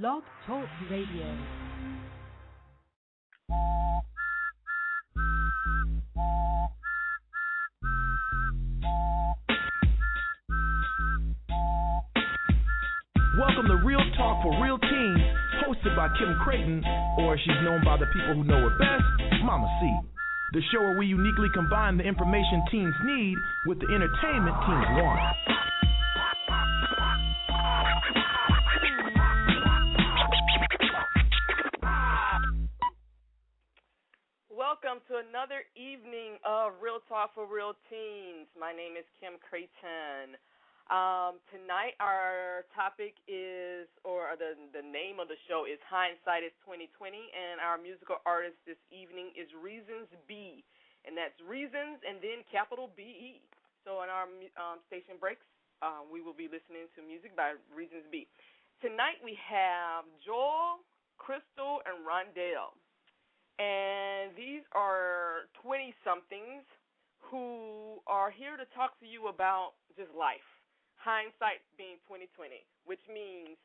Blog Talk Radio. Welcome to Real Talk for Real Teens, hosted by Kim Creighton, or as she's known by the people who know her best, Mama C. The show where we uniquely combine the information teens need with the entertainment teens want. Welcome to another evening of Real Talk for Real Teens. My name is Kim Creighton. Tonight our topic is, or the name of the show is Hindsight Is 2020, and our musical artist this evening is Reasons B, and that's Reasons and then capital B-E. So in our station breaks, we will be listening to music by Reasons B. Tonight we have Joel, Krystle, and Ronndel, and these are 20-somethings who are here to talk to you about just life. Hindsight being 2020, which means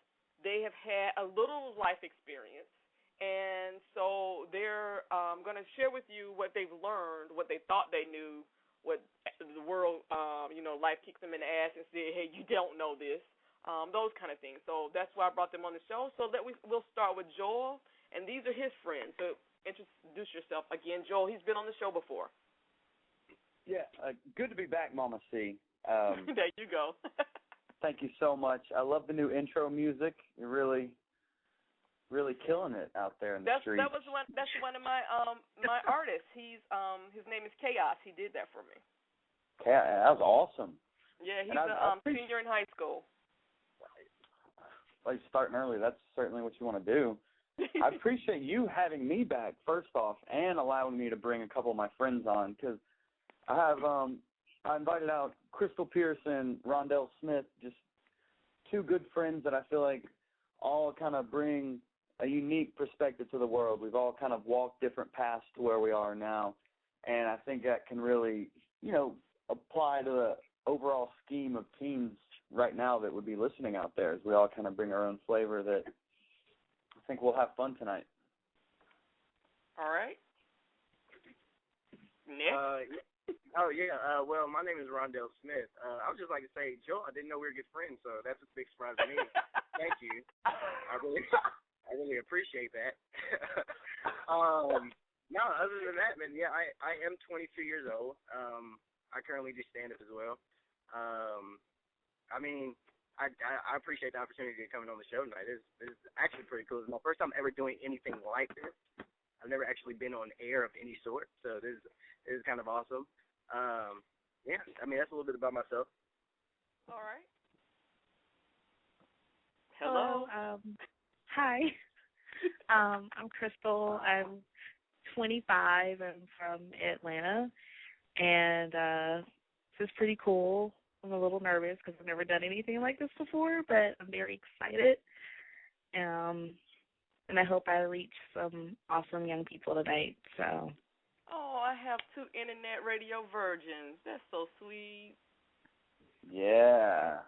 they have had a little life experience, and so they're going to share with you what they've learned, what they thought they knew, what the world, life kicked them in the ass and said, hey, you don't know this, those kind of things. So that's why I brought them on the show. So we'll start with Joel, and these are his friends. So introduce yourself again, Joel. He's been on the show before. Yeah, good to be back, Mama C. There you go. Thank you so much. I love the new intro music. You're really, really killing it out there in the streets. That's one of my my artists. He's his name is Chaos. He did that for me. That was awesome. Yeah, he's a senior in high school. Like starting early, that's certainly what you want to do. I appreciate you having me back, first off, and allowing me to bring a couple of my friends on, because I have I invited out Krystle Pierce and Ronndel Smith, just two good friends that I feel like all kind of bring a unique perspective to the world. We've all kind of walked different paths to where we are now, and I think that can really, apply to the overall scheme of teens right now that would be listening out there, as we all kind of bring our own flavor that I think we'll have fun tonight. All right. Nick? Well, my name is Ronndel Smith. I would just like to say, Joe, I didn't know we were good friends, so that's a big surprise to me. Thank you. I really appreciate that. No, other than that, man, yeah, I am 22 years old. I currently do stand-up as well. I appreciate the opportunity to come on the show tonight. It's actually pretty cool. It's my first time ever doing anything like this. I've never actually been on air of any sort, so this is kind of awesome. That's a little bit about myself. All right. Hello. Hi. I'm Krystle. I'm 25. I'm from Atlanta, and this is pretty cool. I'm a little nervous because I've never done anything like this before, but I'm very excited. And I hope I reach some awesome young people tonight. So. Oh, I have two internet radio virgins. That's so sweet. Yeah.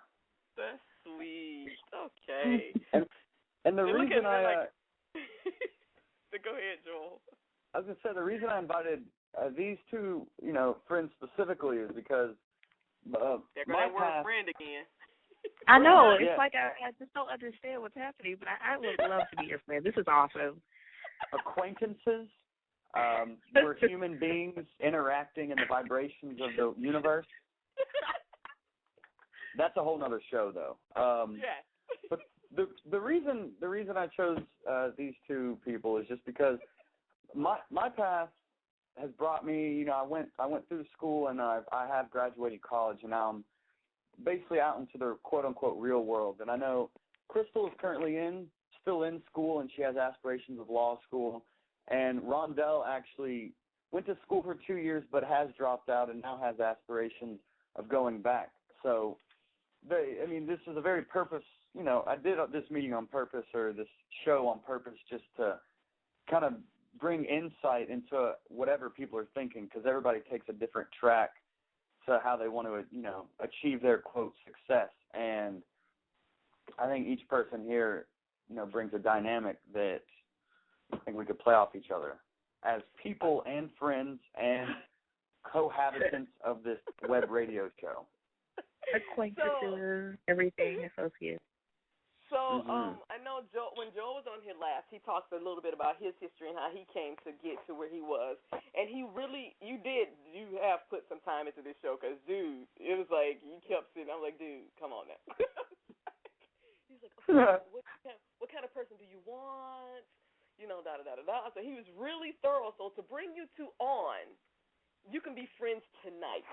That's sweet. Okay. And the reason Go ahead, Joel. I was going to say, the reason I invited these two, friends specifically is because that word friend again. I know. It's like I just don't understand what's happening, but I would love to be your friend. This is awesome. Acquaintances. We're human beings interacting in the vibrations of the universe. That's a whole nother show, though. Yeah. But the reason I chose these two people is just because my path has brought me. I went through school, and I have graduated college, and now I'm basically out into the quote-unquote real world. And I know Krystle is currently still in school, and she has aspirations of law school. And Ronndel actually went to school for 2 years but has dropped out and now has aspirations of going back. So, this is a very purpose, I did this meeting on purpose, or this show on purpose, just to kind of bring insight into whatever people are thinking, because everybody takes a different track to how they want to, achieve their, quote, success. And I think each person here brings a dynamic that I think we could play off each other as people and friends and cohabitants of this web radio show. Acquaintances, everything, associates. So I know when Joel was on here last, he talked a little bit about his history and how he came to get to where he was. And you have put some time into this show because, dude, it was like you kept sitting. I'm like, dude, come on now. He's like, okay, what kind of person do you want? Da-da-da-da-da. So he was really thorough. So to bring you two on, you can be friends tonight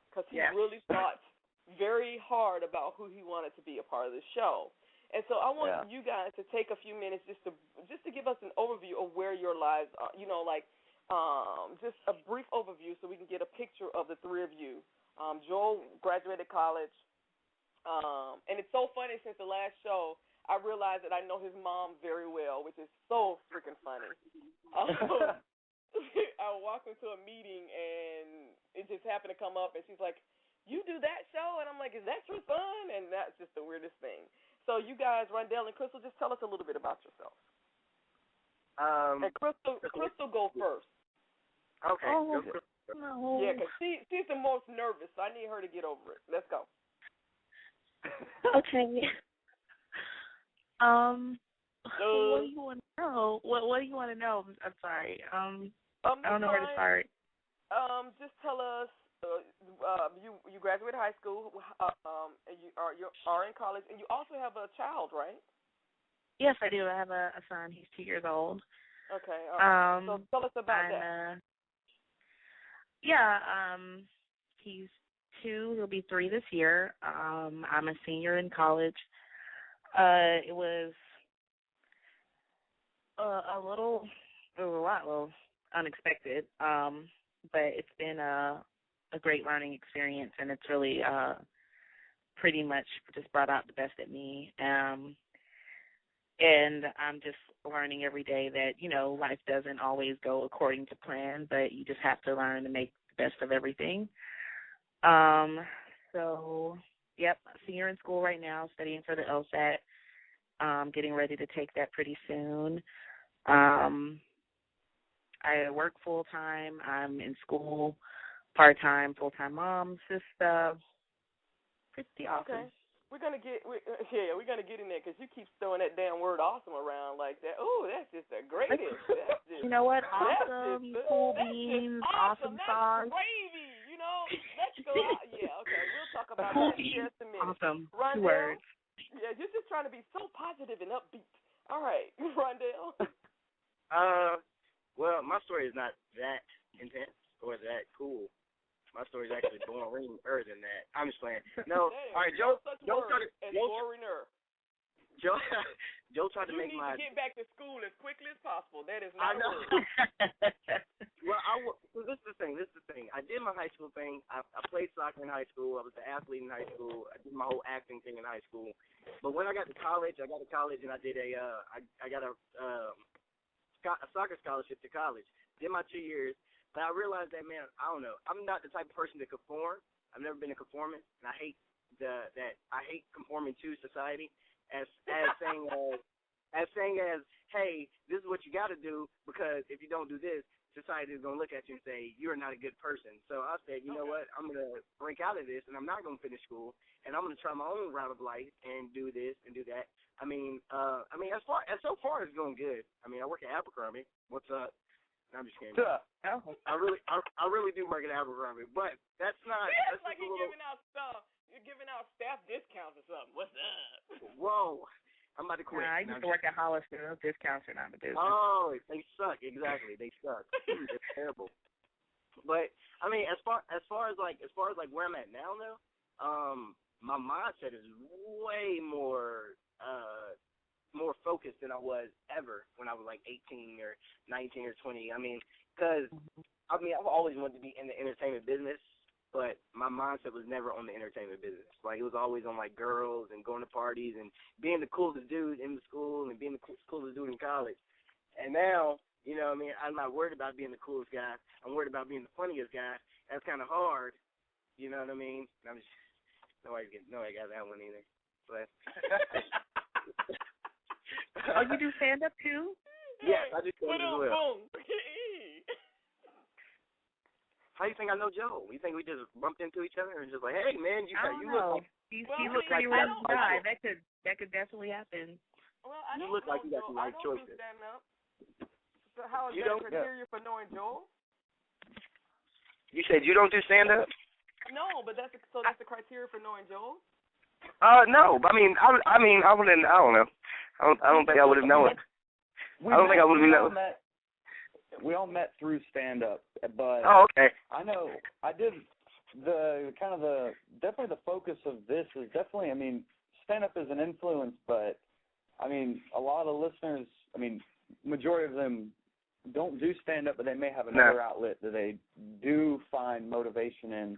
because he really thought very hard about who he wanted to be a part of the show. And so I want you guys to take a few minutes just to give us an overview of where your lives are, just a brief overview so we can get a picture of the three of you. Joel graduated college, and it's so funny since the last show, I realized that I know his mom very well, which is so freaking funny. I walked into a meeting, and it just happened to come up, and she's like, you do that show? And I'm like, is that your son? And that's just the weirdest thing. So you guys, Ronndel and Krystle, just tell us a little bit about yourselves. And Krystle go first. Okay. No. Yeah, because she's the most nervous, so I need her to get over it. Let's go. Okay. What do you want to know? What do you want to know? I'm sorry. I don't know where to start. Just tell us. You graduated high school, and you are in college, and you also have a child, right? Yes, I do. I have a son. He's 2 years old. Okay. So tell us about that. He's 2. He'll be 3 this year. I'm a senior in college. It was a lot unexpected, but it's been a great learning experience, and it's really pretty much just brought out the best in me. And I'm just learning every day that, life doesn't always go according to plan, but you just have to learn to make the best of everything. Senior in school right now, studying for the LSAT, getting ready to take that pretty soon. I work full-time. I'm in school part-time, full-time mom, sister. Pretty awesome. Okay. We're gonna get in there because you keep throwing that damn word "awesome" around like that. Oh, that's just the greatest. You know what? Awesome, cool beans, awesome sauce. Gravy. Let's go. Yeah. Okay. We'll talk about cool that in just a minute. Awesome. Ronndel, 2 words. Yeah, you're just trying to be so positive and upbeat. All right, Ronndel. Well, my story is not that intense or that cool. My story is actually boring-er than that. I'm just playing. No, all right, Joe tried to make You my... need to get back to school as quickly as possible. That is not I know. Well, this is the thing. I did my high school thing. I played soccer in high school. I was an athlete in high school. I did my whole acting thing in high school. But when I got to college, and I did I got a soccer scholarship to college. Did my 2 years. But I realized that, man, I don't know. I'm not the type of person to conform. I've never been a conformist, and I hate I hate conforming to society as saying hey, this is what you got to do, because if you don't do this, society is going to look at you and say you're not a good person. So I said, you know what? I'm going to break out of this, and I'm not going to finish school, and I'm going to try my own route of life and do this and do that. I mean, so far it's going good. I mean, I work at Abercrombie. What's up? I'm just kidding. I really do work at Abercrombie, but that's not. It's like you're giving out stuff. You're giving out staff discounts or something. What's up? Whoa, I'm about to quit. I used to work at Hollister. Discounts are not the business. Oh, they suck. Exactly, they suck. It's terrible. But I mean, as far as where I'm at now, though, my mindset is way more focused than I was ever when I was like 18 or 19 or 20. I mean, because I've always wanted to be in the entertainment business, but my mindset was never on the entertainment business. Like, it was always on like girls and going to parties and being the coolest dude in the school and being the coolest dude in college. And now, I'm not worried about being the coolest guy. I'm worried about being the funniest guy. That's kind of hard. You know what I mean? I'm just nobody got that one either. But Oh, you do stand-up too? Yes, I do stand-up as well. Boom. How do you think I know Joe? You think we just bumped into each other and just like, hey, man, you look like He's look pretty like rough guy. That could definitely happen. Well, I you don't look like you got Joel. some right I don't choices. do stand-up. So how is You that don't? criteria for knowing Joel? You said you don't do stand-up? No, but that's the criteria for knowing Joel? No, but I mean, I wouldn't. I don't know. I don't think I would have known it. I don't think I would have known. We all met through stand-up, but okay. I know I did definitely the focus of this is definitely, I mean, stand-up is an influence, but I mean, a lot of listeners, I mean, majority of them don't do stand-up, but they may have another outlet that they do find motivation in.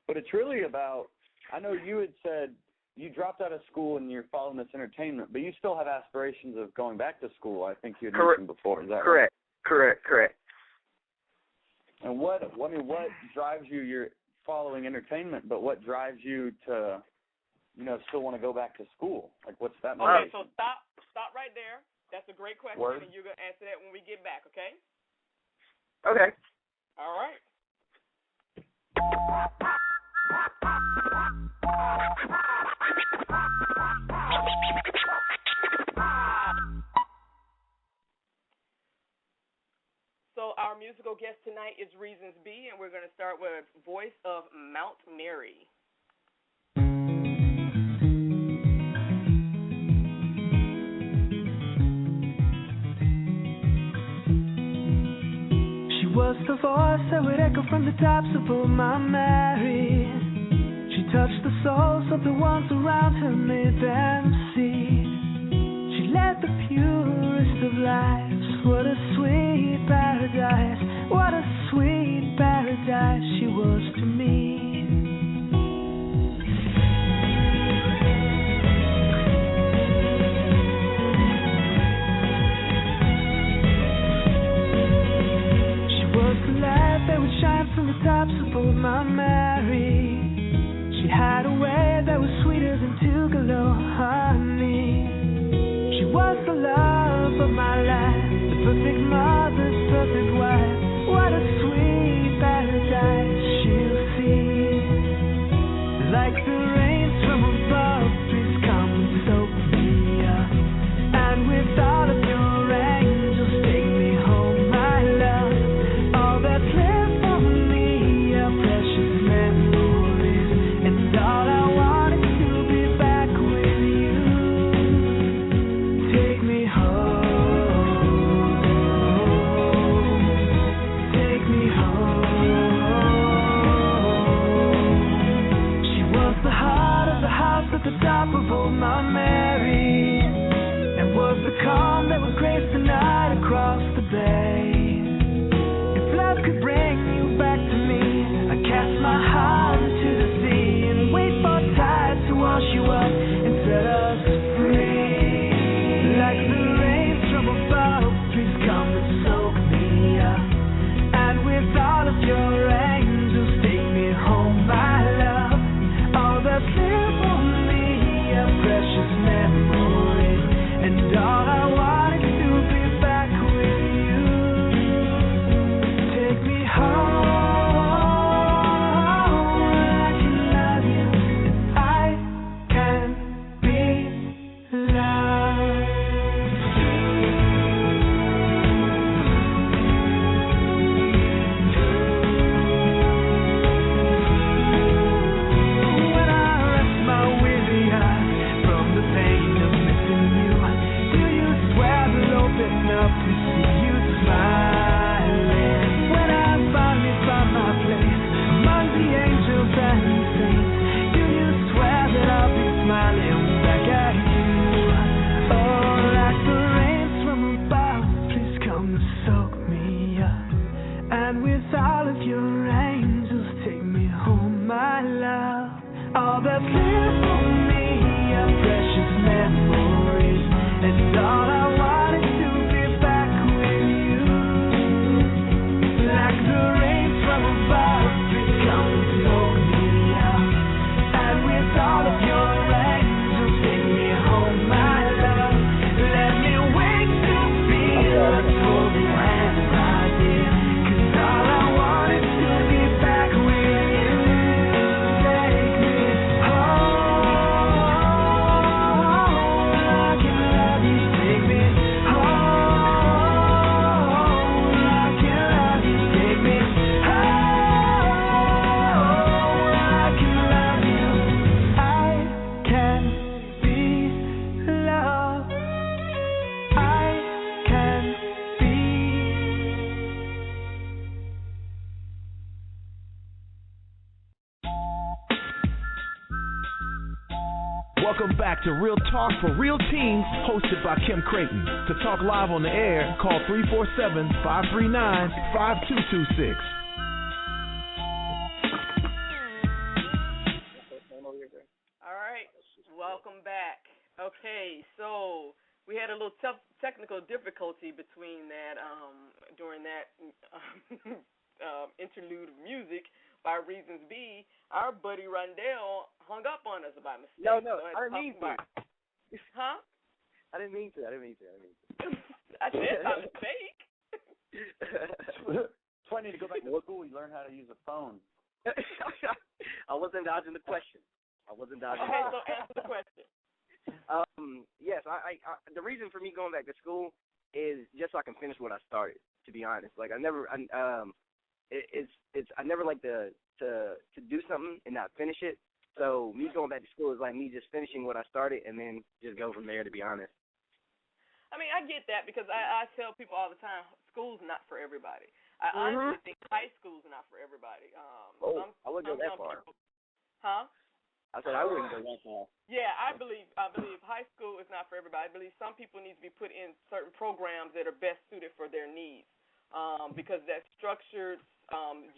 But it's really about, I know you had said you dropped out of school and you're following this entertainment, but you still have aspirations of going back to school, I think you had mentioned before. Is that right? Correct. And what drives you? You're following entertainment, but what drives you to, still want to go back to school? Like, what's that motivation? Okay, so stop right there. That's a great question, and you're going to answer that when we get back, okay? Okay. All right. So our musical guest tonight is Reasons B, and we're going to start with Voice of Mount Mary. She was the voice that would echo from the tops of old Mount Mary. She touched the souls of the ones around her, made them see. She led the purest of lives. What a sweet paradise, what a sweet paradise she was to me. She was the light that would shine from the tops of old Mount Mary. She had a way that was sweeter than Tugalo honey. She was the love of my life, the perfect mother's perfect wife. What a sweet paradise she'll see. Like the rains from above, please come and soak me up. And with all of your angels, take me home, my love. All that's left for me are precious memories, and all I want is to be back with you. Take me home. At the top of old Mount Mary, and was the calm that would grace the night across the bay. If love could bring you back to me, I'd cast my heart into the sea and wait for tide to wash you up and set us free. Like the rains from above, please come and soak me up. And with all of your angels, take me home, my love. All that's left for me are precious memories, and all I want is to be back with you. Take me home, I can love you, and I can be loved. Welcome back to Real Talk for Real Teens, hosted by Kim Creighton. To talk live on the air, call 347-539-5226. All right, welcome back. Okay, so we had a little technical difficulty between that during that interlude of music. By reasons B, our buddy Ronndel hung up on us by mistake. No, so I didn't mean to. Huh? I didn't mean to. I said by mistake. It's funny to go back to school. You learn how to use a phone. I wasn't dodging the question. Okay, so answer the question. Yes, I the reason for me going back to school is just so I can finish what I started. To be honest, like I never like to do something and not finish it. So me going back to school is like me just finishing what I started and then just go from there. To be honest. I mean, I get that because I tell people all the time, school's not for everybody. I honestly think high school's not for everybody. I wouldn't go that far. Huh? I said I wouldn't go that far. Yeah, I believe high school is not for everybody. I believe some people need to be put in certain programs that are best suited for their needs. Because that's structured,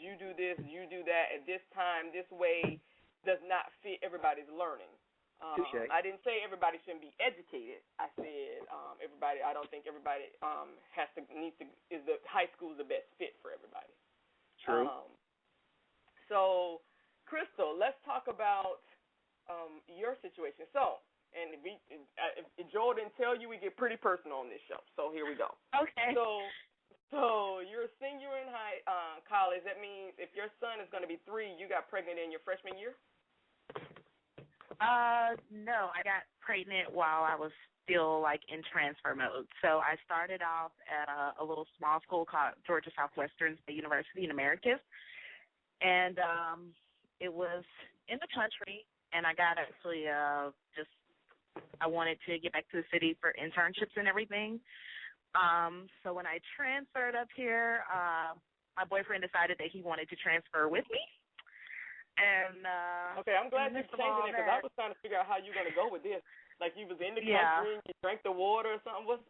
you do this, you do that at this time, this way, does not fit everybody's learning. I didn't say everybody shouldn't be educated. I said everybody. I don't think everybody high school is the best fit for everybody. True. So, Krystle, let's talk about your situation. So, and if Joel didn't tell you, we get pretty personal on this show. So here we go. Okay. So you're a senior in college. That means if your son is going to be 3, you got pregnant in your freshman year? No, I got pregnant while I was still like in transfer mode. So I started off at a little small school called Georgia Southwestern State University in Americus, and it was in the country. And I got actually I wanted to get back to the city for internships and everything. So when I transferred up here, my boyfriend decided that he wanted to transfer with me. And okay, I'm glad you're changing it because I was trying to figure out how you're going to go with this. Like you was in the country, you drank the water or something. What?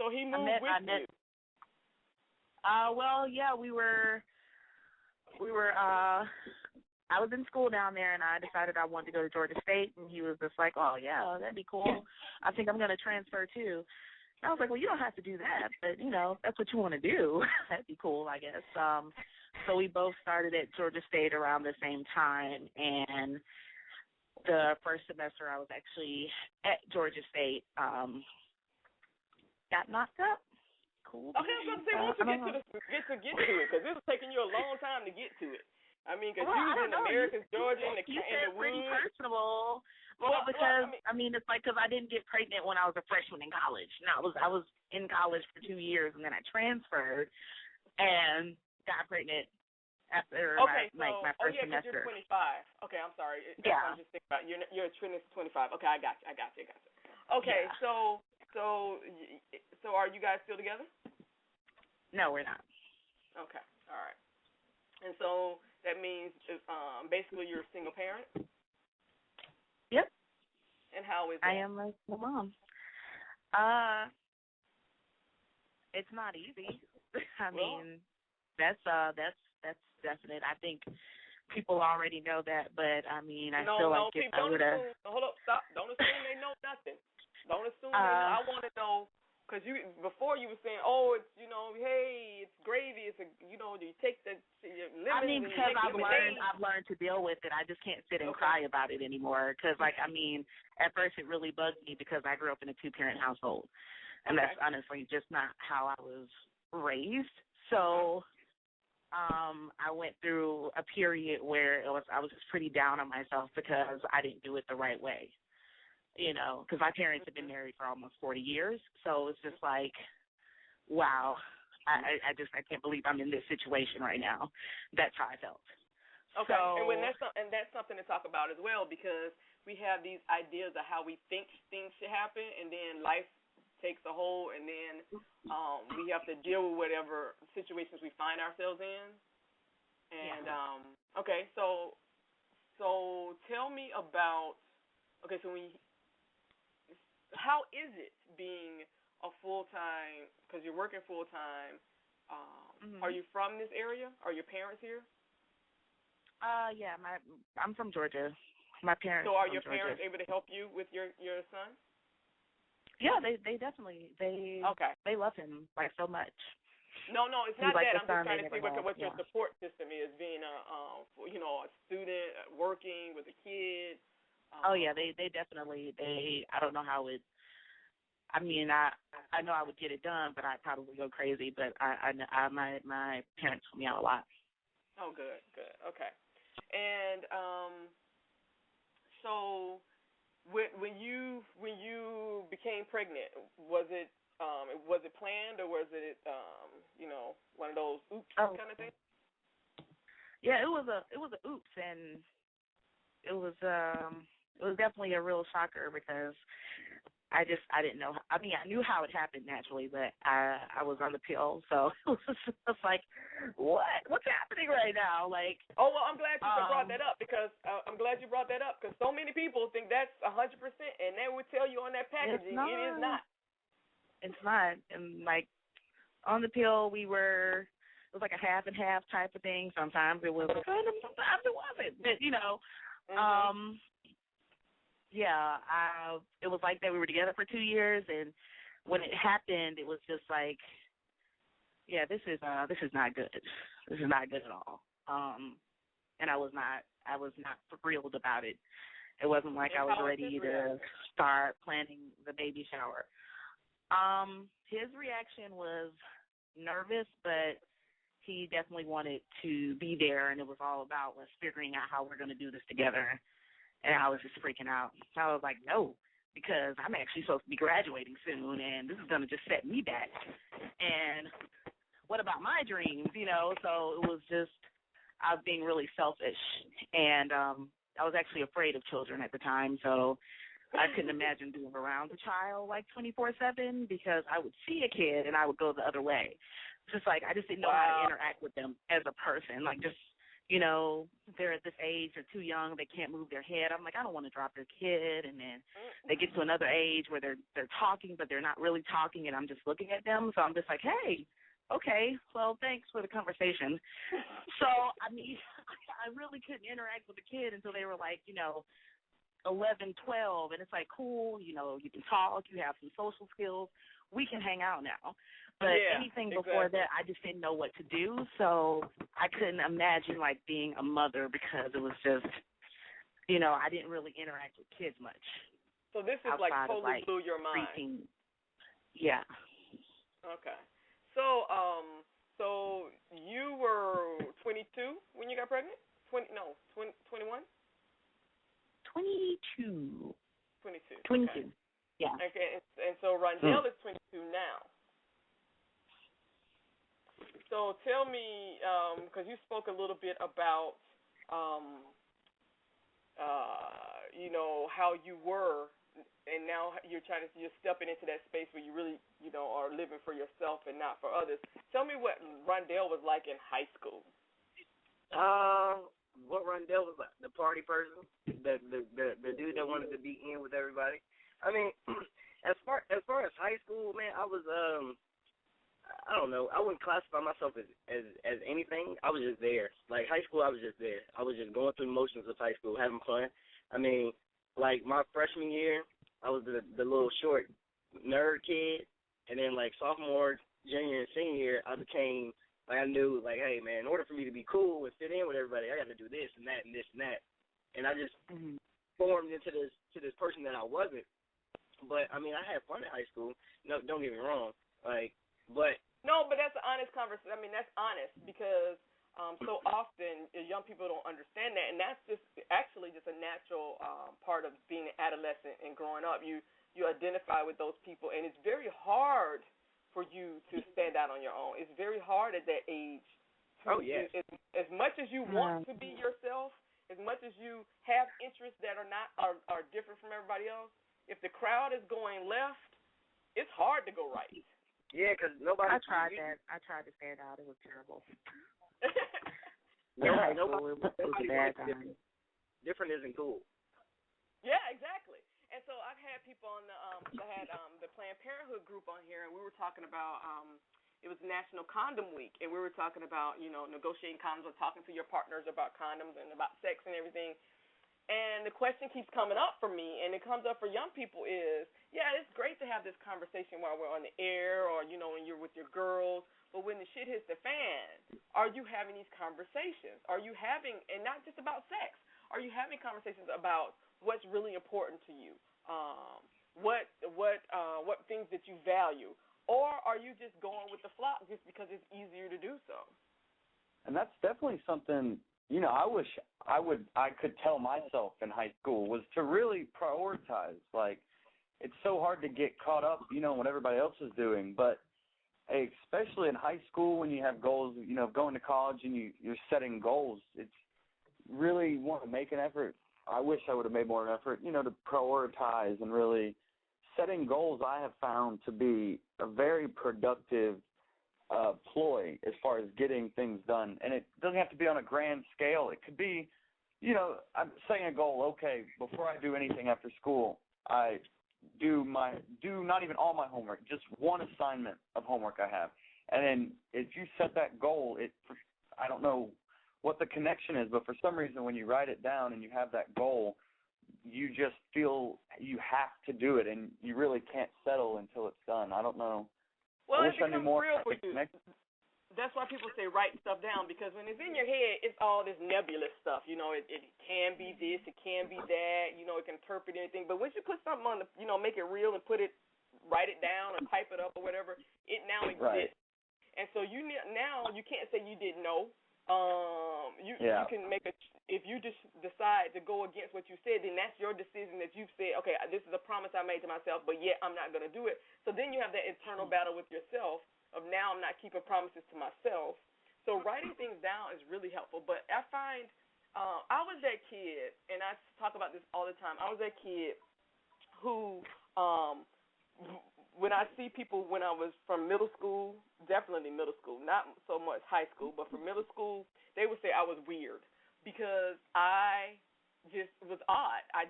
So he moved with you. Well, yeah, we were. I was in school down there, and I decided I wanted to go to Georgia State, and he was just like, "Oh yeah, that'd be cool. I think I'm going to transfer too." And I was like, "Well, you don't have to do that, but that's what you want to do. That'd be cool, I guess." So we both started at Georgia State around the same time, and the first semester I was actually at Georgia State, got knocked up. Cool. Okay, I was going to say, once you get to it, because this is taking you a long time to get to it. I mean, because you was in Americus, Georgia, in the pretty woods. personable. Well, because it's like because I didn't get pregnant when I was a freshman in college. No, I was in college for 2 years, and then I transferred and got pregnant after my first semester. You're 25. Okay, I'm sorry. Yeah. I'm just thinking about you're 25. Okay, I got you. Okay, yeah. So are you guys still together? No, we're not. Okay, all right. And so that means basically you're a single parent? Yep. And how is that? I am a single mom. It's not easy. I mean, that's definite. I think people already know that, but I mean, I feel like if I would have. Hold up, stop! Don't assume they know nothing. Don't assume they know. I want to know. Because before you were saying, oh, it's, hey, it's gravy. It's you take the lemons. I mean, because I've learned to deal with it. I just can't sit and cry about it anymore. Because, at first it really bugged me because I grew up in a 2-parent household, and that's honestly just not how I was raised. So, I went through a period where I was just pretty down on myself because I didn't do it the right way. Because my parents have been married for almost 40 years. So it's just like, wow, I can't believe I'm in this situation right now. That's how I felt. Okay, and that's something to talk about as well, because we have these ideas of how we think things should happen, and then life takes a hold, and then we have to deal with whatever situations we find ourselves in. And okay, so tell me about how is it being a full-time, because you're working full-time, are you from this area? Are your parents here? Yeah, I'm from Georgia. My parents. So are your parents able to help you with your son? Yeah, they definitely they love him like so much. No, it's not like that. I'm just trying to see what your support system is, being a student working with a kid. Oh yeah, they definitely I don't know how it. I mean, I know I would get it done, but I'd probably go crazy. But my parents help me out a lot. Oh, good, okay. And so when you became pregnant, was it planned, or was it one of those oops kind of things? Yeah, it was a oops, and it was definitely a real shocker because I didn't know. I mean, I knew how it happened naturally, but I was on the pill, so it was like, what's happening right now? Like, oh well, I'm glad you brought that up because so many people think that's 100%, and they would tell you on that packaging it is not. It's not, and like on the pill, it was like a half and half type of thing. Sometimes it was kind of, sometimes it wasn't, but it was like that. We were together for 2 years, and when it happened, it was just like, yeah, this is not good. This is not good at all. And I was not thrilled about it. It wasn't like I was ready to start planning the baby shower. His reaction was nervous, but he definitely wanted to be there, and it was all about us figuring out how we're going to do this together. And I was just freaking out. So I was like, no, because I'm actually supposed to be graduating soon, and this is going to just set me back. And what about my dreams, So it was just, I was being really selfish. And I was actually afraid of children at the time, so I couldn't imagine being around a child like 24/7 because I would see a kid and I would go the other way. Just like I just didn't know how to interact with them as a person, like just, they're at this age, they're too young, they can't move their head. I'm like, I don't want to drop their kid. And then they get to another age where they're talking, but they're not really talking, and I'm just looking at them. So I'm just like, hey, okay, well, thanks for the conversation. So, I mean, I really couldn't interact with the kid until they were like, 11, 12, and it's like, cool, you can talk, you have some social skills, we can hang out now. But anything before that, I just didn't know what to do, so I couldn't imagine, like, being a mother because it was just, I didn't really interact with kids much. So this is like totally blew your mind. Preteen. Yeah. Okay. So, so you were 22 when you got pregnant? 21? 22. 22. 22. Okay. Yeah. Okay, and so Ronndel is 22 now. So tell me, because you spoke a little bit about, how you were, and now you're stepping into that space where you really, are living for yourself and not for others. Tell me what Ronndel was like in high school. What Ronndel was like, the party person, the dude that wanted to be in with everybody. I mean, as far as high school, man, I was I don't know. I wouldn't classify myself as anything. I was just there. Like high school, I was just there. I was just going through the motions of high school, having fun. I mean, like my freshman year, I was the little short nerd kid, and then like sophomore, junior, and senior year, I became like I knew like, hey man, in order for me to be cool and fit in with everybody, I got to do this and that and this and that, and I just formed into this person that I wasn't. But I mean, I had fun in high school. No, don't get me wrong. But that's an honest conversation. I mean, that's honest because so often young people don't understand that, and that's just a natural part of being an adolescent and growing up. You identify with those people, and it's very hard for you to stand out on your own. It's very hard at that age. As much as you want to be yourself, as much as you have interests that are different from everybody else, if the crowd is going left, it's hard to go right. Yeah, because nobody. I tried that. I tried to stand out. It was terrible. in high school, Nobody it was a bad time. Different isn't cool. Yeah, exactly. And so I've had people on I had the Planned Parenthood group on here, and we were talking about it was National Condom Week, and we were talking about, negotiating condoms or talking to your partners about condoms and about sex and everything. And the question keeps coming up for me, and it comes up for young people is, yeah, it's great to have this conversation while we're on the air or, when you're with your girls, but when the shit hits the fan, are you having these conversations? Are you having, and not just about sex, are you having conversations about what's really important to you? What things that you value? Or are you just going with the flock just because it's easier to do so? And that's definitely something, I wish I could tell myself in high school was to really prioritize. Like, it's so hard to get caught up, in what everybody else is doing. But especially in high school when you have goals, going to college and you're setting goals, it's really want to make an effort. I wish I would have made more of an effort, to prioritize and really setting goals. I have found to be a very productive ploy as far as getting things done. And it doesn't have to be on a grand scale. It could be, I'm setting a goal, okay, before I do anything after school, I do not even all my homework, just one assignment of homework I have. And then if you set that goal, I don't know what the connection is, but for some reason when you write it down and you have that goal, you just feel you have to do it, and you really can't settle until it's done. I don't know. Well, I it becomes real for you. That's why people say write stuff down, because when it's in your head, it's all this nebulous stuff. It can be this, it can be that. It can interpret anything. But once you put something on make it real and write it down or type it up or whatever, it now exists. Right. And so now you can't say you didn't know. You can if you just decide to go against what you said, then that's your decision that you've said, okay, this is a promise I made to myself, but yet I'm not going to do it. So then you have that internal battle with yourself of now I'm not keeping promises to myself. So writing things down is really helpful. But I find I was that kid, and I talk about this all the time. I was that kid who when I see people when I was from middle school, definitely middle school, not so much high school, but from middle school, they would say I was weird because I just was odd. I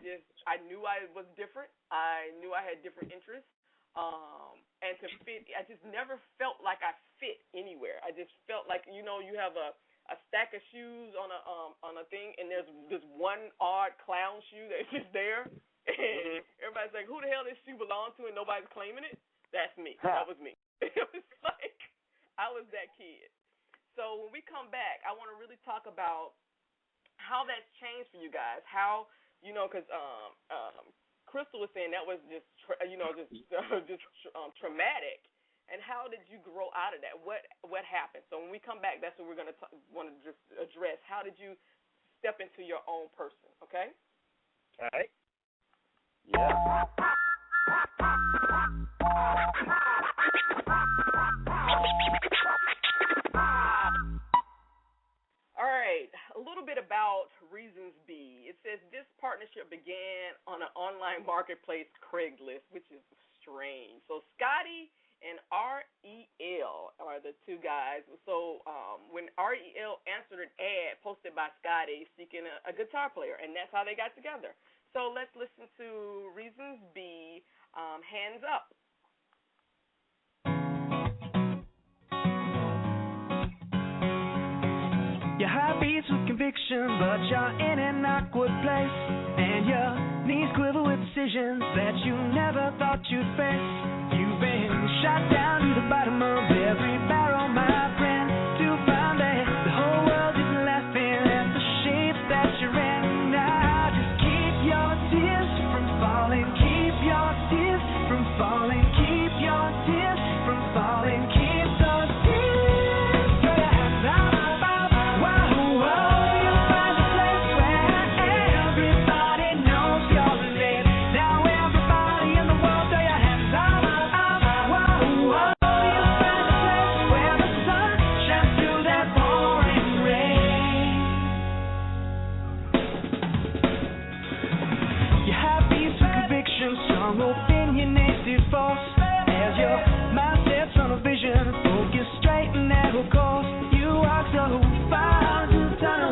knew I was different. I knew I had different interests. And to fit, I just never felt like I fit anywhere. I just felt like, you have a stack of shoes on a thing, and there's this one odd clown shoe that's just there. And everybody's like, who the hell this shoe belongs to, and nobody's claiming it? That's me. That was me. It was like I was that kid. So when we come back, I want to really talk about how that's changed for you guys. How, because Krystle was saying that was just traumatic. And how did you grow out of that? What happened? So when we come back, that's what we're going to want to just address. How did you step into your own person? Okay. All right. Yeah. All right, a little bit about Reasons Be. It says this partnership began on an online marketplace, Craigslist, which is strange. So Scotty and R.E.L. are the two guys. So when R.E.L. answered an ad posted by Scotty seeking a guitar player, and that's how they got together. So let's listen to Reasons Be, Hands Up. Your heart beats with conviction, but you're in an awkward place, and your knees quiver with decisions that you never thought you'd face. You've been shot down to the bottom of every barrel, my friend, to find that the whole world is laughing at the shape that you're in. Now just keep your tears from falling, keep your tears from falling, keep your tears from falling, keep those tears. Opinionated force as your mind sets on a vision, focus straight and narrow course. You walk so far to the tunnel.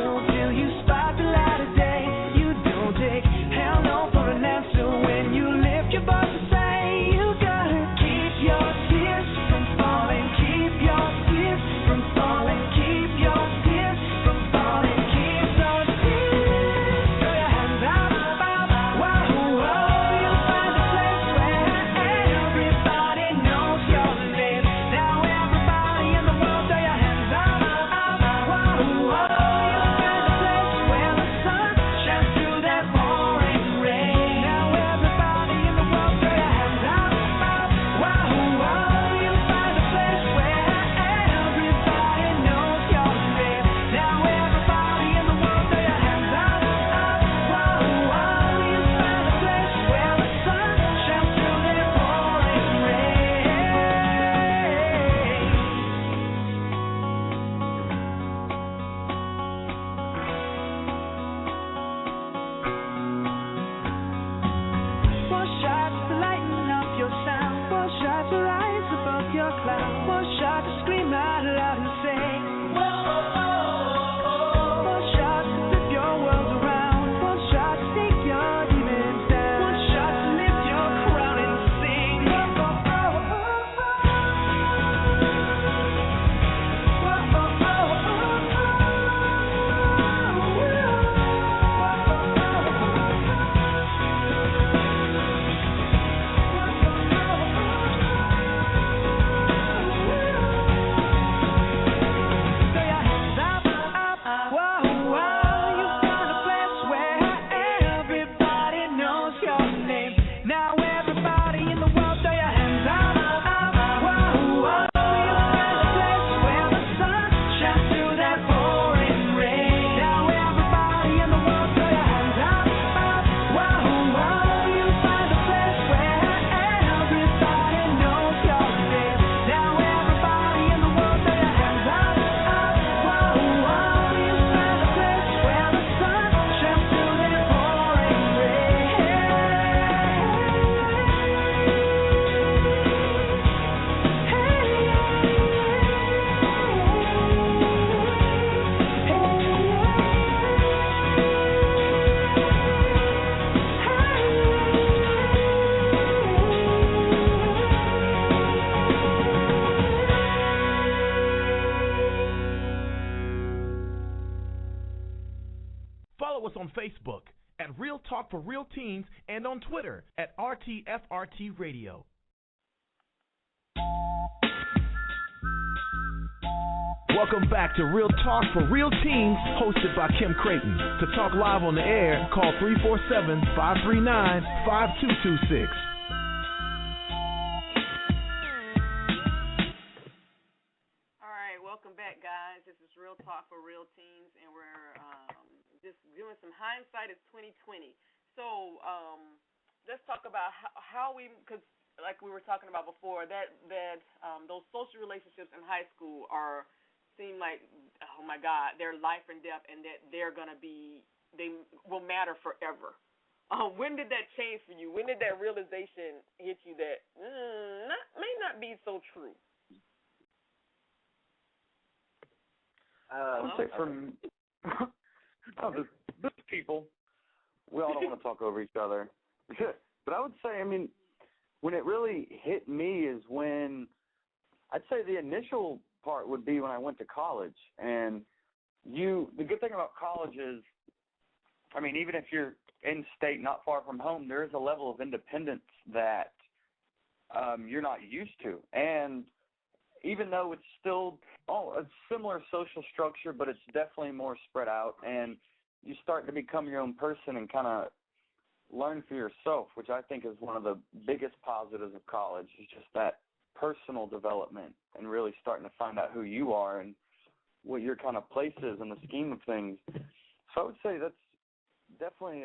Talk for Real Teens and on Twitter at RTFRT Radio. Welcome back to Real Talk for Real Teens, hosted by Kim Creighton. To talk live on the air, call 347-539-5226. All right, welcome back, guys. This is Real Talk for Real Teens, and we're just doing some Hindsight Is 2020. So let's talk about how we, because like we were talking about before, that those social relationships in high school seem like, oh my God, they're life and death, and that they will matter forever. When did that change for you? When did that realization hit you that may not be so true? I would say from the people, we all don't want to talk over each other. But I would say, when it really hit me is when, I'd say the initial part would be when I went to college. And the good thing about college is, even if you're in state, not far from home, there is a level of independence that you're not used to. And even though it's still a similar social structure, but it's definitely more spread out, and you start to become your own person and kind of learn for yourself, which I think is one of the biggest positives of college, is just that personal development and really starting to find out who you are and what your kind of place is in the scheme of things. So I would say that's definitely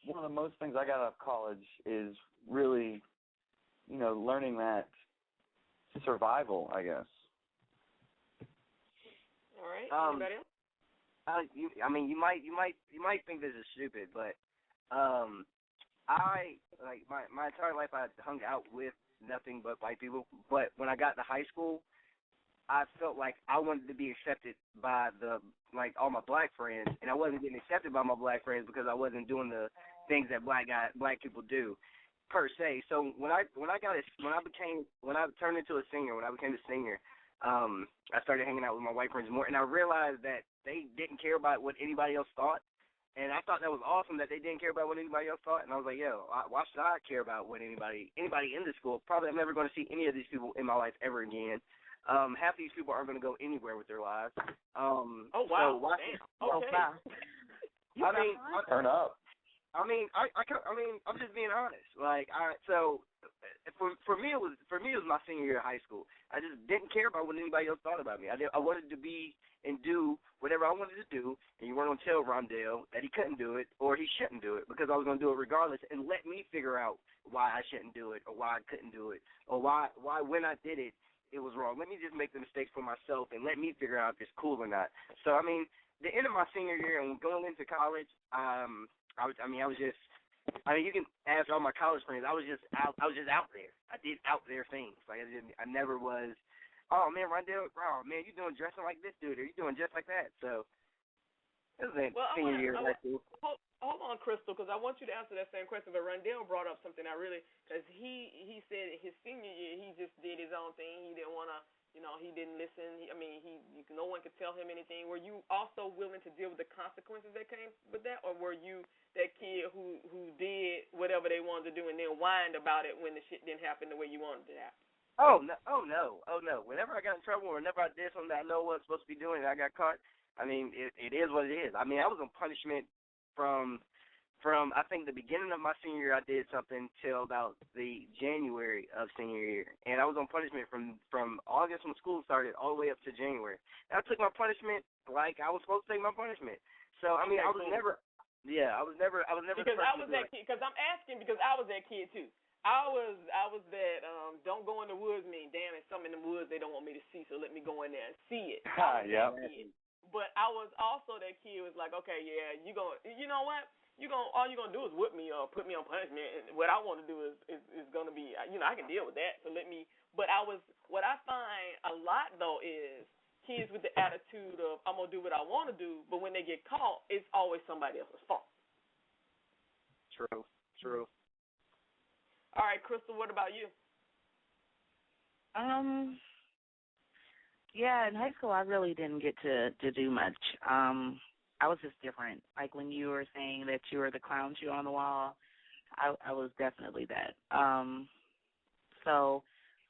one of the most things I got out of college is really, learning that survival, I guess. All right. Anybody else? You might think this is stupid, but I my entire life I hung out with nothing but white people. But when I got to high school, I felt like I wanted to be accepted by all my black friends, and I wasn't getting accepted by my black friends because I wasn't doing the things that black people do, per se. So when I turned into a senior, when I became a senior, I started hanging out with my white friends more, and I realized that they didn't care about what anybody else thought. And I thought that was awesome that they didn't care about what anybody else thought. And I was like, why should I care about what anybody in the school? Probably I'm never going to see any of these people in my life ever again. Half these people aren't going to go anywhere with their lives. Oh, wow. So okay. Turn up. I'm just being honest. For me it was my senior year of high school. I just didn't care about what anybody else thought about me. I wanted to be and do whatever I wanted to do, and you weren't going to tell Ronndel that he couldn't do it or he shouldn't do it, because I was going to do it regardless, and let me figure out why I shouldn't do it or why I couldn't do it or why when I did it, it was wrong. Let me just make the mistakes for myself and let me figure out if it's cool or not. So, the end of my senior year and going into college, you can ask all my college friends. I was just out there. I did out there things. I never was, oh man, Ronndel, oh man, you doing dressing like this dude, or you doing just like that. So it was senior year. Hold on, Krystle, because I want you to answer that same question. But Ronndel brought up something because he said his senior year he just did his own thing. He didn't want to. He didn't listen. No one could tell him anything. Were you also willing to deal with the consequences that came with that, or were you that kid who did whatever they wanted to do and then whined about it when the shit didn't happen the way you wanted it to happen? Oh no. Whenever I got in trouble or whenever I did something that I know what I was supposed to be doing and I got caught, it is what it is. I was on punishment from I think the beginning of my senior year. I did something till about the January of senior year, and I was on punishment from August when school started all the way up to January. And I took my punishment like I was supposed to take my punishment. So I was never. Yeah, I was never. Because I was that kid. Because I'm asking because I was that kid too. I was that don't go in the woods mean damn, it's something in the woods they don't want me to see, so let me go in there and see it. Yeah. But I was also that kid who was like, okay, yeah, you know what? All you're gonna do is whip me or put me on punishment, and what I want to do is gonna be, I can deal with that. So let me. But what I find a lot though is kids with the attitude of I'm gonna do what I want to do, but when they get caught, it's always somebody else's fault. True. All right, Krystle, what about you? Yeah, in high school I really didn't get to do much. I was just different. Like when you were saying that you were the clown shoe on the wall, I was definitely that. So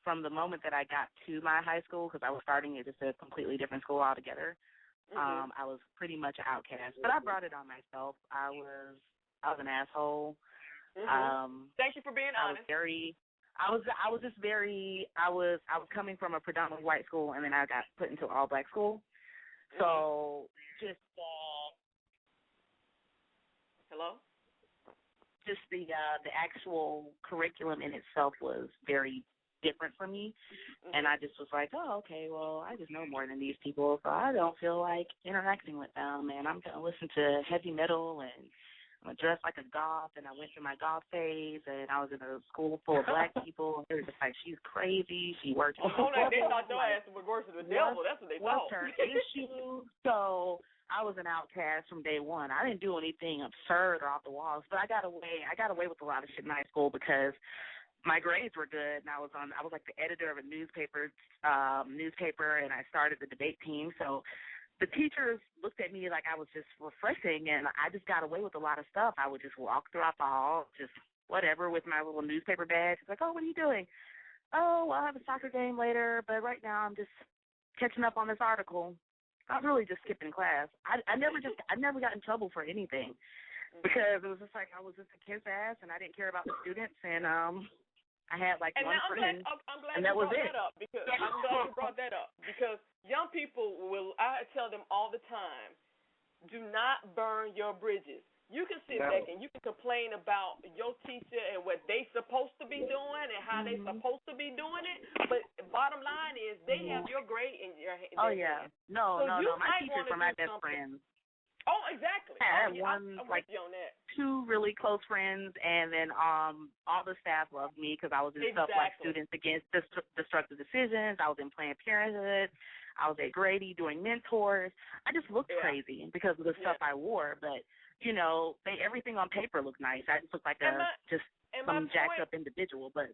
from the moment that I got to my high school, because I was starting at just a completely different school altogether, I was pretty much an outcast. But I brought it on myself. I was an asshole. Thank you for being honest. I was coming from a predominantly white school, and then I got put into an all-black school. So just hello. Just the actual curriculum in itself was very different for me, and I just was like, oh, okay, well, I just know more than these people, so I don't feel like interacting with them, and I'm gonna listen to heavy metal and I'm dressed like a goth, and I went through my goth phase, and I was in a school full of black people, and they were just like, she's crazy, she works. They thought your ass was worse than the devil. That's what they thought. What's her issue? So I was an outcast from day one. I didn't do anything absurd or off the walls, but I got away with a lot of shit in high school because my grades were good, and I was like the editor of a newspaper, and I started the debate team, so the teachers looked at me like I was just refreshing, and I just got away with a lot of stuff. I would just walk throughout the hall, just whatever, with my little newspaper badge. It's like, oh, what are you doing? Oh, well, I have a soccer game later, but right now I'm just catching up on this article. I was really just skipping class. I never got in trouble for anything because it was just like I was just a kid's ass, and I didn't care about the students, and I had like one friend, and that was it. I'm glad you brought that up because young people I tell them all the time, do not burn your bridges. You can sit back and you can complain about your teacher and what they supposed to be doing and how they supposed to be doing it, but bottom line is they have your grade in your hand. Oh yeah, no, my teachers were my best friends. Oh, exactly. I had two really close friends, and then all the staff loved me because I was in stuff like Students Against Destructive Decisions. I was in Planned Parenthood. I was at Grady doing mentors. I just looked crazy because of the stuff I wore, but you know, everything on paper looked nice. I just looked like some jacked up individual, but.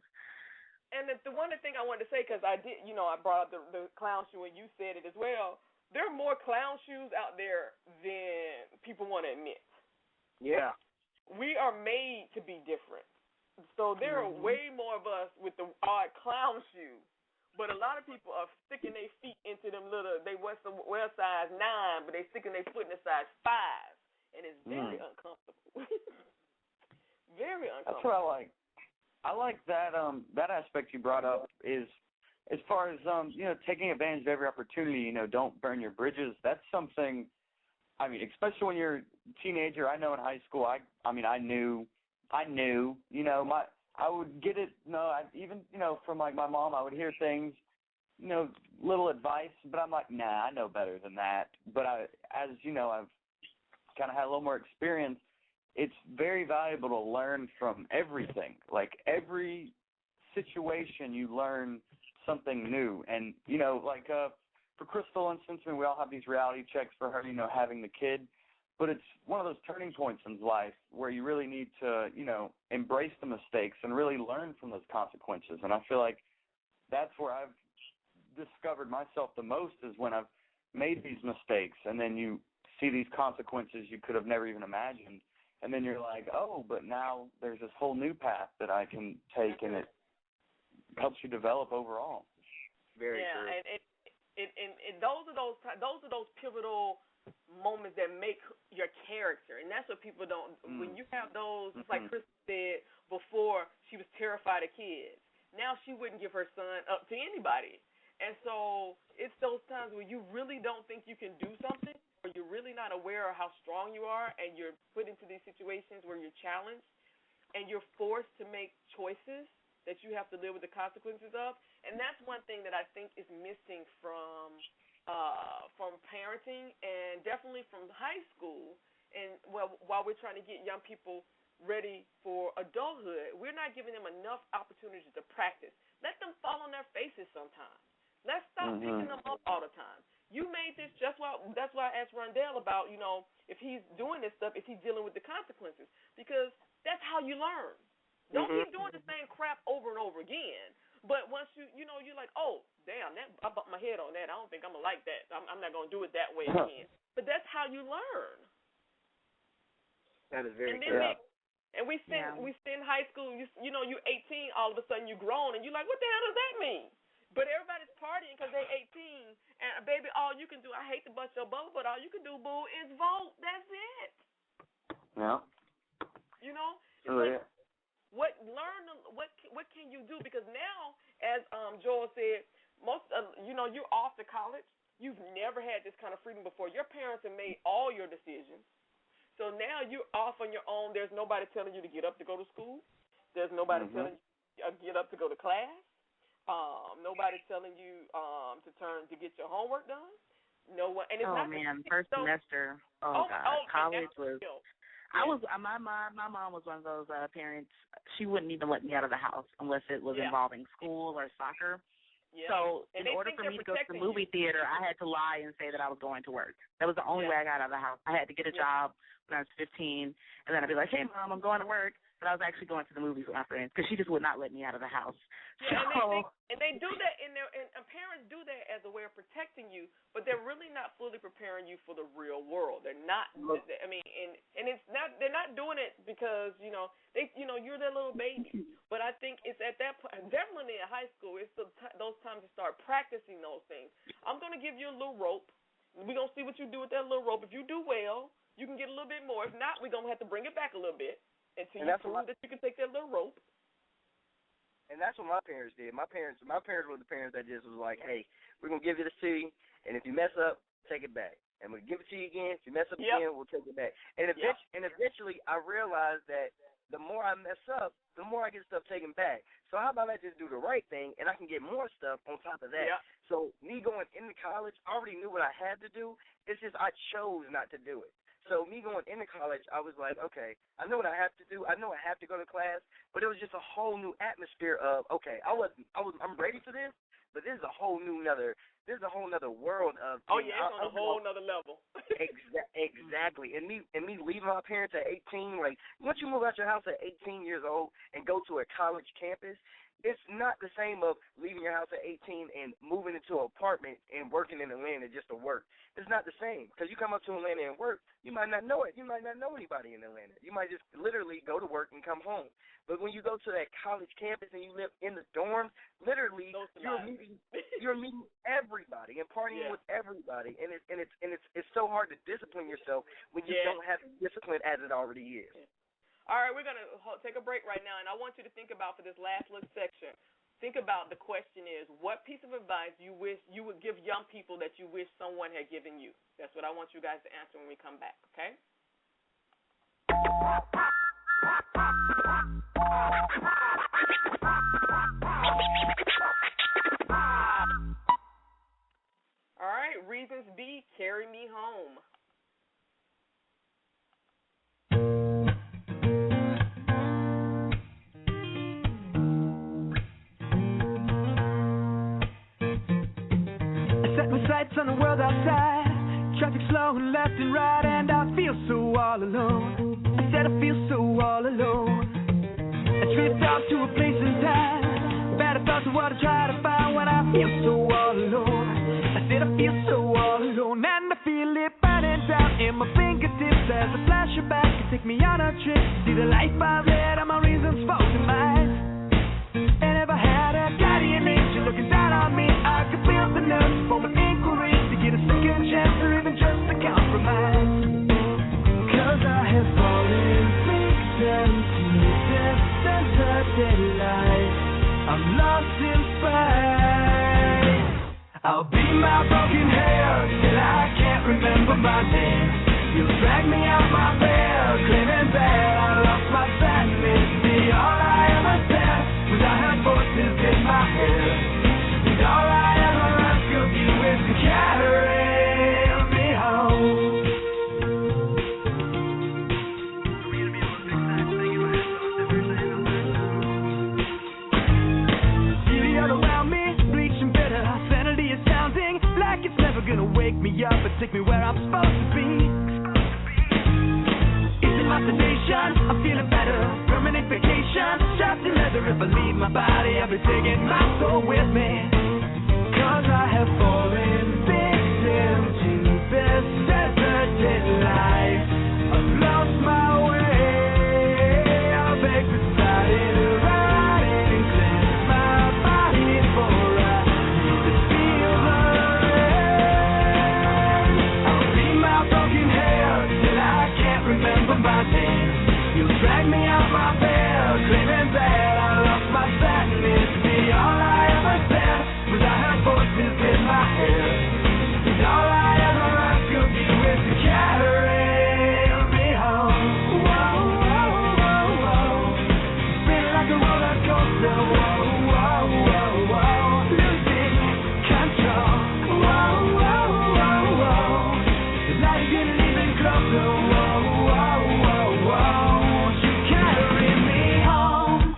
And the one thing I wanted to say, because I did, I brought up the clown shoe, and you said it as well. There are more clown shoes out there than people want to admit. Yeah. We are made to be different. So there are way more of us with the odd clown shoe. But a lot of people are sticking their feet into them they wear size 9, but they sticking their foot in a size 5. And it's very uncomfortable. Very uncomfortable. That's what I like. I like that that aspect you brought up is as far as taking advantage of every opportunity, don't burn your bridges. That's something, I mean, especially when you're a teenager. I know in high school I knew, I would get it, even from like my mom, I would hear things, little advice, but I'm like, nah, I know better than that. But I've kind of had a little more experience. It's very valuable to learn from everything. Like every situation you learn something new. And, for Krystle, instance, I mean, we all have these reality checks for her, having the kid. But it's one of those turning points in life where you really need to, embrace the mistakes and really learn from those consequences. And I feel like that's where I've discovered myself the most is when I've made these mistakes and then you see these consequences you could have never even imagined. And then you're like, oh, but now there's this whole new path that I can take, and it helps you develop overall. Very true. And those are those pivotal moments that make your character, and that's what people don't. When you have those, it's like Chris said before, she was terrified of kids. Now she wouldn't give her son up to anybody, and so it's those times where you really don't think you can do something, or you're really not aware of how strong you are, and you're put into these situations where you're challenged, and you're forced to make choices that you have to live with the consequences of. And that's one thing that I think is missing from parenting and definitely from high school. And while we're trying to get young people ready for adulthood, we're not giving them enough opportunities to practice. Let them fall on their faces sometimes. Let's stop picking them up all the time. You made this that's why I asked Ronndel about, if he's doing this stuff, is he dealing with the consequences? Because that's how you learn. Don't keep doing the same crap over and over again. But once you're like, oh, damn, I bumped my head on that. I don't think I'm going to like that. I'm not going to do it that way again. But that's how you learn. That is very true. And we sit in high school, you're 18, all of a sudden you're grown, and you're like, what the hell does that mean? But everybody's partying because they're 18, and baby, all you can do, I hate to bust your bubble, but all you can do, boo, is vote. That's it. Yeah. It's like, what can you do? Because now, as Joel said, you're off to college. You've never had this kind of freedom before. Your parents have made all your decisions. So now you're off on your own. There's nobody telling you to get up to go to school. There's nobody telling you to get up to go to class. Nobody telling you to get your homework done. No one. And it's first semester. Oh God, college was. My mom was one of those parents. She wouldn't even let me out of the house unless it was involving school or soccer. Yeah. So in order for me to go to the movie theater, I had to lie and say that I was going to work. That was the only way I got out of the house. I had to get a job when I was 15, and then I'd be like, hey, Mom, I'm going to work. But I was actually going to the movies with my friends because she just would not let me out of the house. Yeah, and they do that, and parents do that as a way of protecting you, but they're really not fully preparing you for the real world. They're not. I mean, and it's not. They're not doing it because you're their little baby. But I think it's at that point, definitely in high school, it's those times to start practicing those things. I'm going to give you a little rope. We're going to see what you do with that little rope. If you do well, you can get a little bit more. If not, we're going to have to bring it back a little bit until you prove that you can take that little rope. And that's what my parents did. My parents were the parents that just was like, hey, we're going to give you this to you, and if you mess up, take it back. And we'll give it to you again. If you mess up again, we'll take it back. And eventually I realized that the more I mess up, the more I get stuff taken back. So how about I just do the right thing, and I can get more stuff on top of that. Yeah. So me going into college, I already knew what I had to do. It's just I chose not to do it. So me going into college, I was like, okay, I know what I have to do. I know I have to go to class, but it was just a whole new atmosphere of, okay, I'm ready for this, but there's a whole nother world of. Oh yeah, it's on a whole nother level. Exactly, and me leaving my parents at 18, like once you move out your house at 18 years old and go to a college campus, it's not the same of leaving your house at 18 and moving into an apartment and working in Atlanta just to work. It's not the same because you come up to Atlanta and work, you might not know it. You might not know anybody in Atlanta. You might just literally go to work and come home. But when you go to that college campus and you live in the dorms, literally you're meeting everybody and partying with everybody, and it's so hard to discipline yourself when you don't have discipline as it already is. Yeah. All right, we're going to take a break right now, and I want you to think about for this last little section, think about the question is, what piece of advice you wish you would give young people that you wish someone had given you? That's what I want you guys to answer when we come back, okay? All right, reasons B, carry me home. Sights on the world outside, traffic slowing left and right, and I feel so all alone. I said I feel so all alone. I drift off to a place in time, better thoughts of what I try to find when I feel so all alone. I said I feel so all alone, and I feel it burning down in my fingertips as I flash it back and take me on a trip. See the life I've led and my reasons for demise. And if I had a guardian angel looking down on me, I could feel the nerves for my inquiries to get a second chance or even just a compromise. 'Cause I have fallen victim to distance of daylight. I'm lost in space. I'll beat my broken head till I can't remember my name. You'll drag me out my bed, claiming that I lost my sadness. Be all I ever said was I heard voices in my head. And all I ever ask of you is to carry me home. See the other around me, bleaching bitter. Sanity is sounding like it's never gonna wake me up and take me where I'm supposed to be. Is it my sedation? I'm feeling better. Permanent vacation, strapped in leather if I leave my body, I'll be taking my soul with me. 'Cause I have fallen victim to this deserted life. I've lost my way. I've exercised to ride and cleanse my body for I need to feel the rain. I'll beat my broken head till I can't remember my name. You'll drag me out my bed, claiming that I lost my sanity. All I ever said was I heard voices in my head. And all I ever ask of you is to carry me home. Whoa, whoa, whoa, whoa. Spin like a roller coaster. Whoa, whoa, whoa, whoa. Losing control. Whoa, whoa, whoa, whoa. The night's getting even closer. Whoa, whoa, whoa, whoa. Won't you carry me home?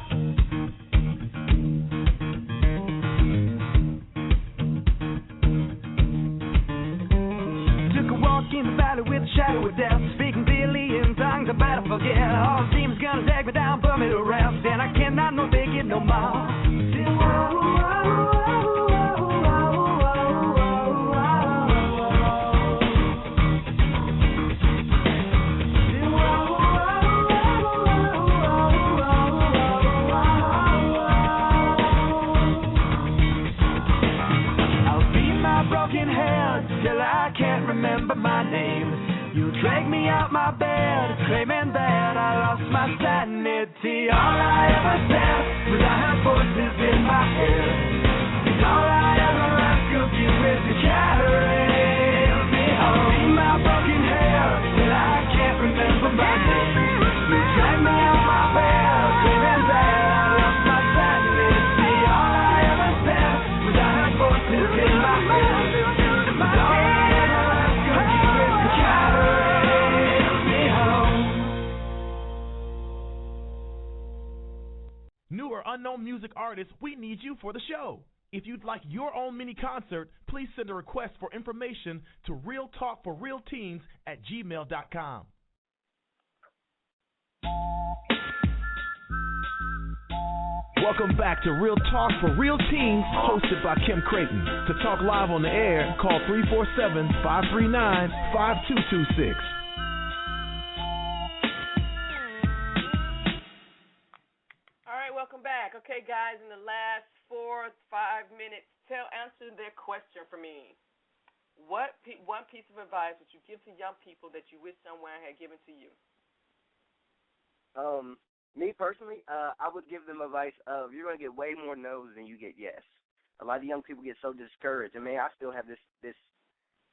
Took a walk in the valley with a shadow of death, speaking clearly in tongues I better forget. All the demons gonna drag me down, put me to rest, and I cannot no take it no more. I'll beat my broken head till I can't remember my name. You drag me out my bed, claiming that I lost my sanity. All I ever said was I heard voices in my head. And all I ever ask of you is to carry me home. Beat my broken head till I can't remember my name. You drag me out my bed, claiming that I lost my sanity. All I ever said was I heard voices in my head. And all I ever ask of you is to carry me home. New or unknown music artists, we need you for the show. If you'd like your own mini concert, please send a request for information to realtalkforrealteens@gmail.com. Welcome back to Real Talk for Real Teens, hosted by Kim Creighton. To talk live on the air, call 347-539-5226. All right, welcome back. Okay, guys, in the last 4 or 5 minutes, answer their question for me. What one piece of advice would you give to young people that you wish someone had given to you? Me personally, I would give them advice of you're going to get way more no's than you get yes. A lot of young people get so discouraged. I mean, I still have this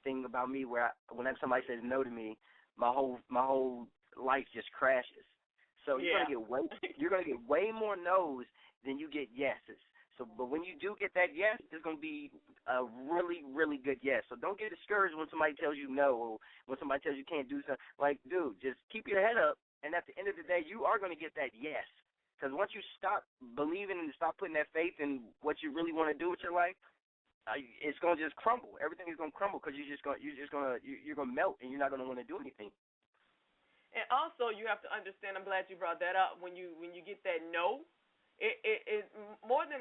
thing about me where whenever somebody says no to me, my whole life just crashes. So you're going to get way more no's than you get yeses. So, but when you do get that yes, it's going to be a really, really good yes. So don't get discouraged when somebody tells you no or when somebody tells you can't do something. Like, dude, just keep your head up, and at the end of the day, you are going to get that yes. Because once you stop believing and stop putting that faith in what you really want to do with your life, it's going to just crumble. Everything is going to crumble because you're going to melt and you're not going to want to do anything. And also, you have to understand. I'm glad you brought that up. When you get that no, it more than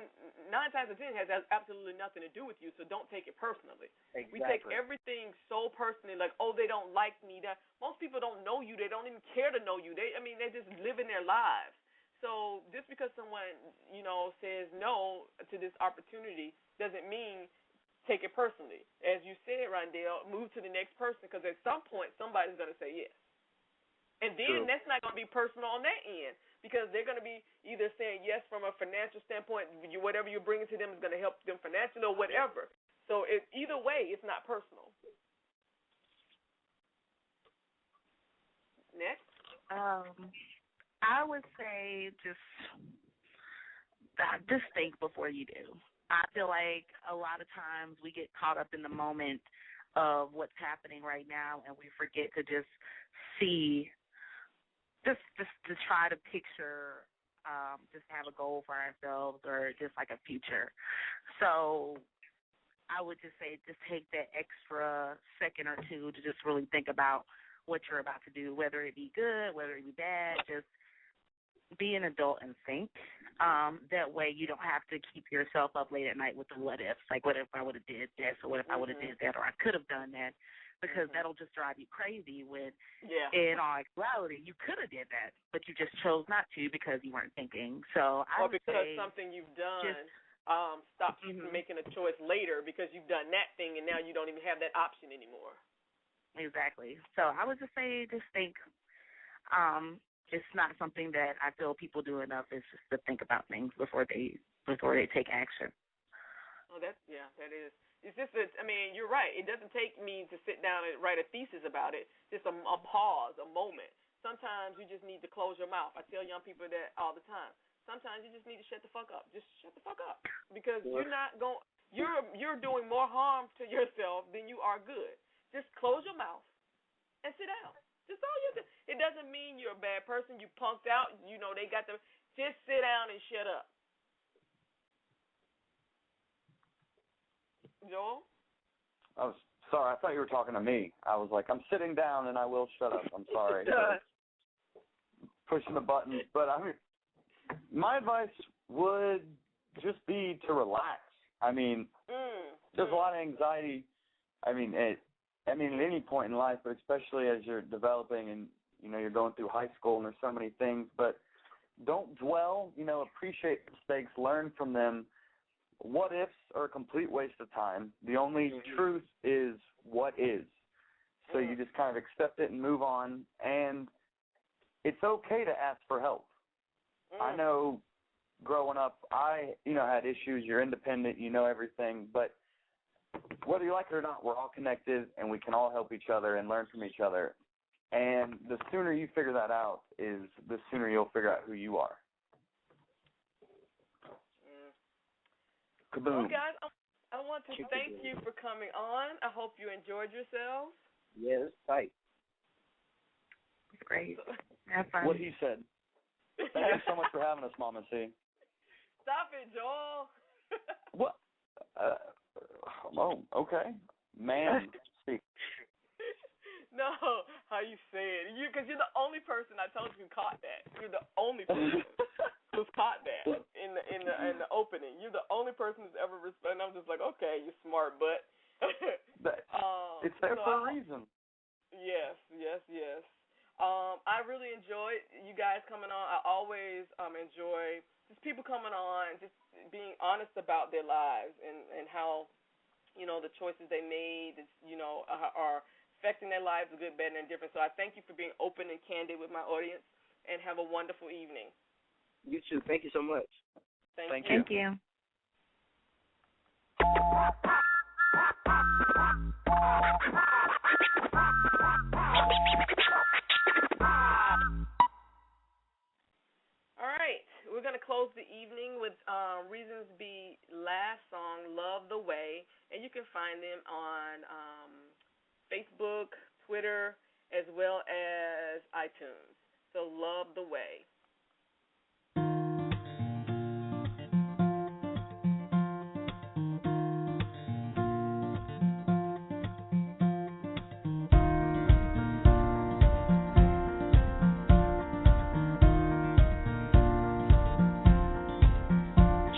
9 times out of 10 has absolutely nothing to do with you. So don't take it personally. Exactly. We take everything so personally, like, oh, they don't like me. That most people don't know you. They don't even care to know you. They're just living their lives. So just because someone says no to this opportunity doesn't mean take it personally. As you said, Ronndel, move to the next person because at some point somebody's going to say yes. And then that's not going to be personal on that end because they're going to be either saying yes from a financial standpoint, whatever you're bringing to them is going to help them financially or whatever. So either way, it's not personal. Next. I would say just think before you do. I feel like a lot of times we get caught up in the moment of what's happening right now and we forget to just see. Just to try to picture, just have a goal for ourselves or just like a future. So I would just say just take that extra second or two to just really think about what you're about to do, whether it be good, whether it be bad. Just be an adult and think. That way you don't have to keep yourself up late at night with the what ifs, like what if I would have did this, or what if I would have did that, or I could have done that, because that'll just drive you crazy when in all actuality you could have did that, but you just chose not to because you weren't thinking. So I would because say something you've done stops you from making a choice later because you've done that thing and now you don't even have that option anymore. Exactly. So I would just say just think. It's not something that I feel people do enough. Is just to think about things before they take action. Oh, that is. It's just that, I mean, you're right. It doesn't take me to sit down and write a thesis about it. Just a pause, a moment. Sometimes you just need to close your mouth. I tell young people that all the time. Sometimes you just need to shut the fuck up. Just shut the fuck up, because you're not going. You're doing more harm to yourself than you are good. Just close your mouth and sit down. Just all you do. It doesn't mean you're a bad person. You punked out. You know they got the. Just sit down and shut up. Joel? I was sorry. I thought you were talking to me. I was like, I'm sitting down and I will shut up. I'm sorry. Pushing the buttons. But I mean, my advice would just be to relax. I mean, there's a lot of anxiety. I mean, at any point in life, but especially as you're developing and, you're going through high school and there's so many things, but don't dwell, appreciate mistakes, learn from them. What ifs are a complete waste of time. The only truth is what is. So you just kind of accept it and move on, and it's okay to ask for help. I know growing up, I, had issues. You're independent, you know everything, but whether you like it or not, we're all connected, and we can all help each other and learn from each other. And the sooner you figure that out is the sooner you'll figure out who you are. Kaboom. Well, guys, I want to thank you for coming on. I hope you enjoyed yourselves. Yeah, it's tight. Great. Have fun. What he said. Thank you so much for having us, Mama C. Stop it, Joel. What? Okay. Man, speak. No, how you say it? Because you're the only person I told you who caught that. You're the only person who's caught that in the opening. You're the only person who's ever responded. I'm just like, okay, you're smart, but it's there for a reason. Yes. I really enjoyed you guys coming on. I always enjoy just people coming on, just being honest about their lives and how, the choices they made, are affecting their lives, good, bad, and indifferent. So I thank you for being open and candid with my audience, and have a wonderful evening. You too. Thank you so much. Thank you. Thank you. All right, we're going to close the evening with Reasons Be last song, Love the Way, and you can find them on Facebook, Twitter, as well as iTunes. So Love the Way.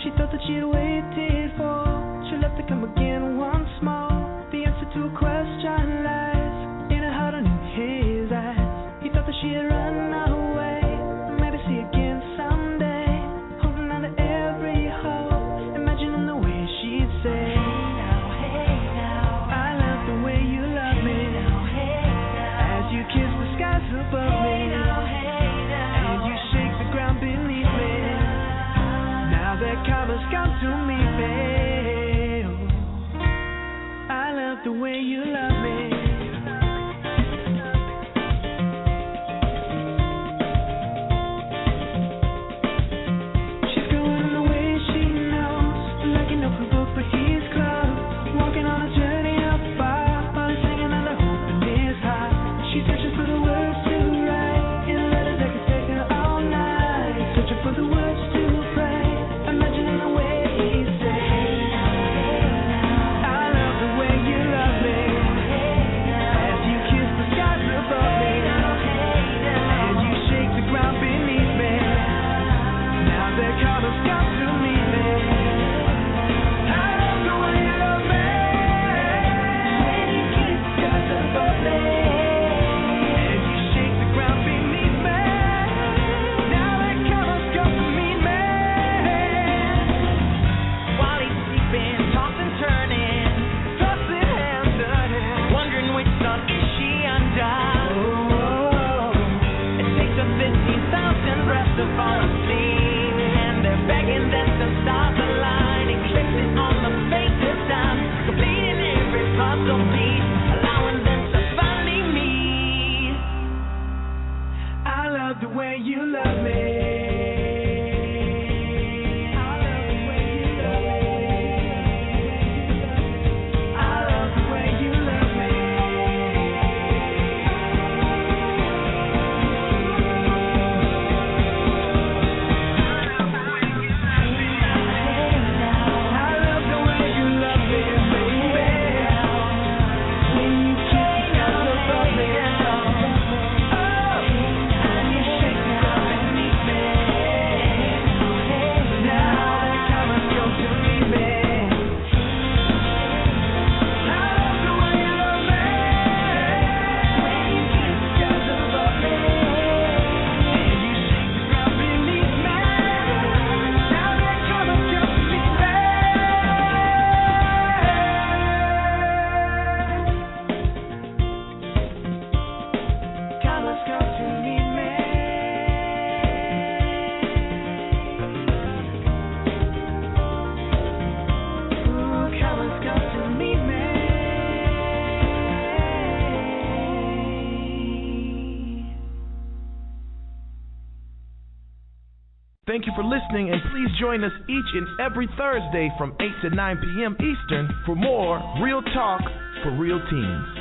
She thought that she'd waited for true love to come again once more. The answer to a question lies in her heart and in his eyes. He thought that she had run away, maybe see again someday. Holding on to every hope, imagining the way she'd say, hey now, I love the way you love me. As you kiss the skies above me, and you shake the ground beneath me. Now that karma's come to me, babe. Thank you for listening, and please join us each and every Thursday from 8 to 9 p.m. Eastern for more Real Talk for Real Teens.